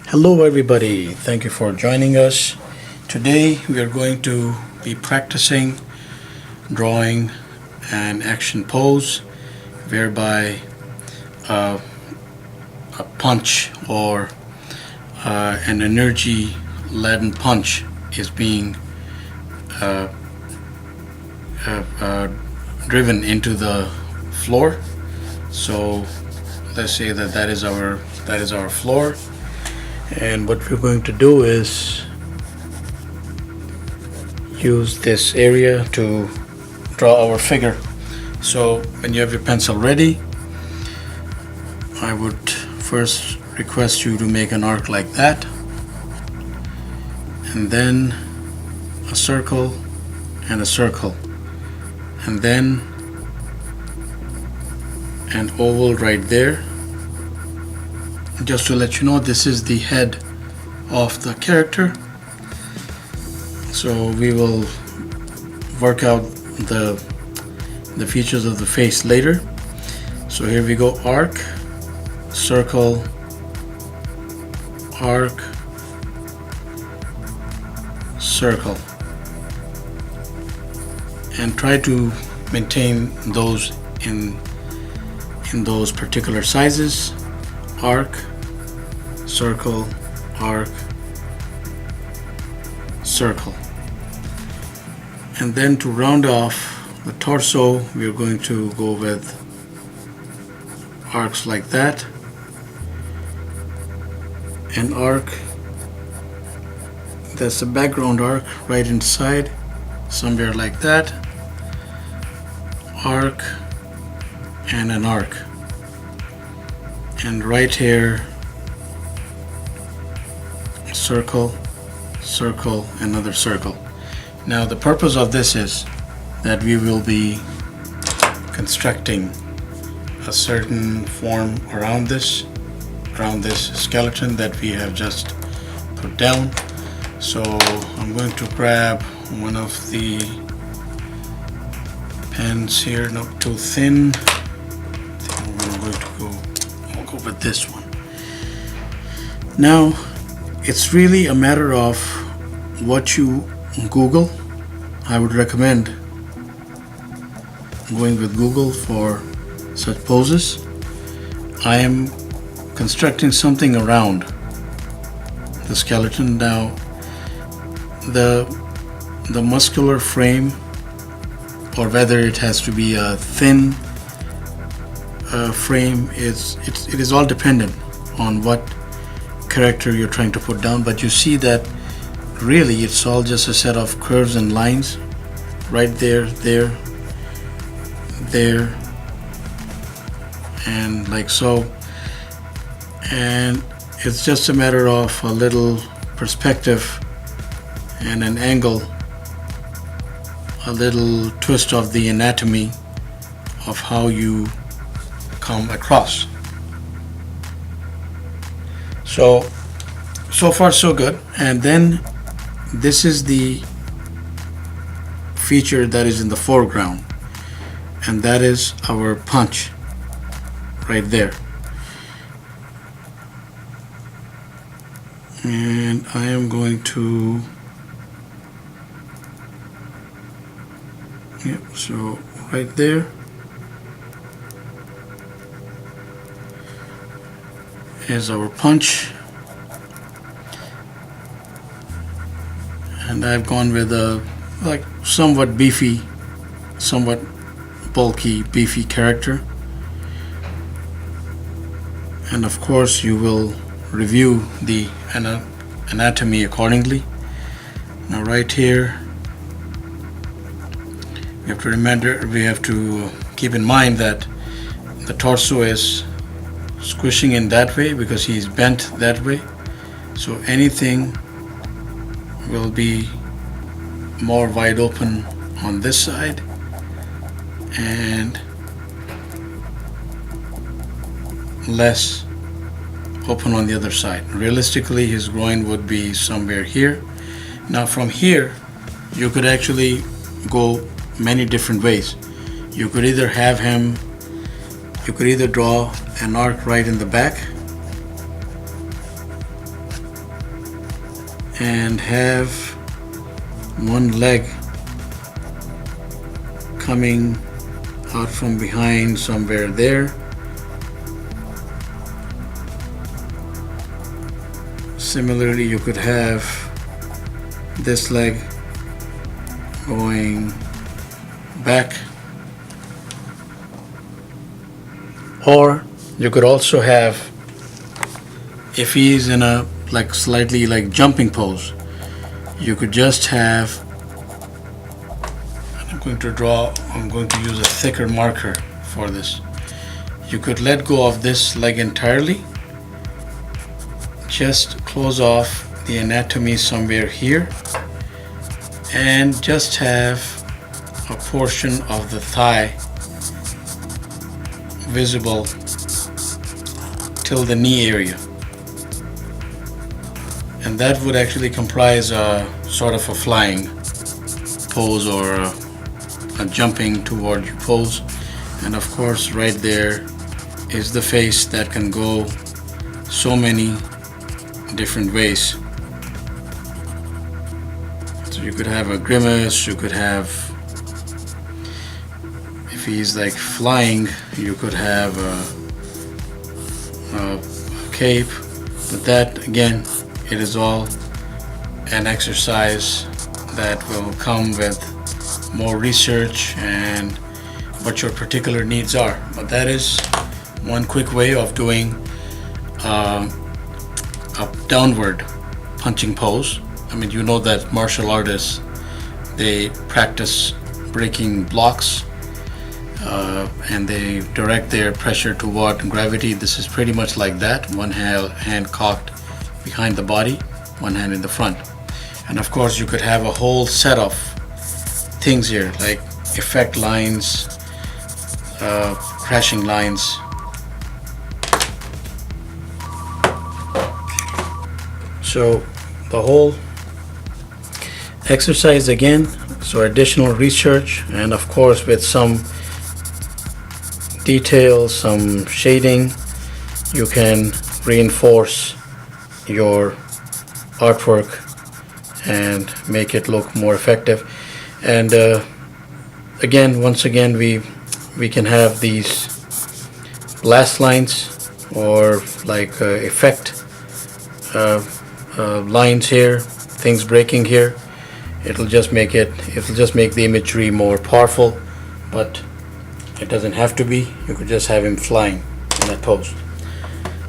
Hello, everybody. Thank you for joining us. Today, we are going to be practicing drawing an action pose whereby uh, a punch or an energy laden punch is being uh, driven into the floor. So let's say that is our floor, and what we're going to do is use this area to draw our figure. So when you have your pencil ready, I would first request you to make an arc like that, and then a circle and a circle, and then an oval right there. Just to let you know, this is the head of the character, so we will work out the features of the face later. So here we go: arc, circle, arc, circle, and try to maintain those in those particular sizes: arc, circle, arc, circle. And then to round off the torso, we are going to go with arcs like that, an arc that's the background arc right inside, somewhere like that, arc and an arc, and right here circle, circle, another circle. Now the purpose of this is that we will be constructing a certain form around this skeleton that we have just put down. So I'm going to grab one of the pens here, not too thin. I'll go with this one. Now it's really a matter of what you Google. I would recommend going with Google for such poses. I am constructing something around the skeleton. Now the muscular frame, or whether it has to be a thin frame, it is all dependent on what character you're trying to put down. But you see that really it's all just a set of curves and lines right there, and like so. And it's just a matter of a little perspective and an angle, a little twist of the anatomy of how you come across. So far so good. And then this is the feature that is in the foreground, and that is our punch right there. And I am going to, so right there is our punch, and I've gone with a somewhat beefy, somewhat bulky, beefy character. And of course you will review the anatomy accordingly. Now right here, we have to keep in mind that the torso is squishing in that way because he's bent that way. So anything will be more wide open on this side and less open on the other side. Realistically, his groin would be somewhere here. Now from here, you could actually go many different ways. You could either draw an arc right in the back, and have one leg coming out from behind somewhere there. Similarly, you could have this leg going back, or you could also have, if he's in a slightly jumping pose, you could just have, I'm going to use a thicker marker for this. You could let go of this leg entirely, just close off the anatomy somewhere here, and just have a portion of the thigh visible till the knee area, and that would actually comprise a sort of a flying pose or a jumping toward you pose. And of course, right there is the face that can go so many different ways. So you could have a grimace, you could have, if he's flying, you could have a cape. But that, again, it is all an exercise that will come with more research and what your particular needs are. But that is one quick way of doing a downward punching pose. I mean, you know that martial artists, they practice breaking blocks and they direct their pressure toward gravity. This is pretty much like that. One hand cocked behind the body, one hand in the front. And of course, you could have a whole set of things here, like effect lines, crashing lines. So the whole exercise, again, so additional research, and of course with some detail, some shading, you can reinforce your artwork and make it look more effective. And again, once again, we can have these blast lines or effect lines here, things breaking here. It'll just make the imagery more powerful, but it doesn't have to be. You could just have him flying in that pose.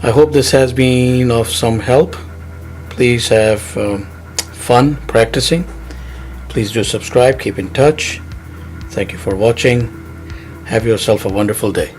I hope this has been of some help. Please have fun practicing. Please do subscribe, keep in touch. Thank you for watching. Have yourself a wonderful day.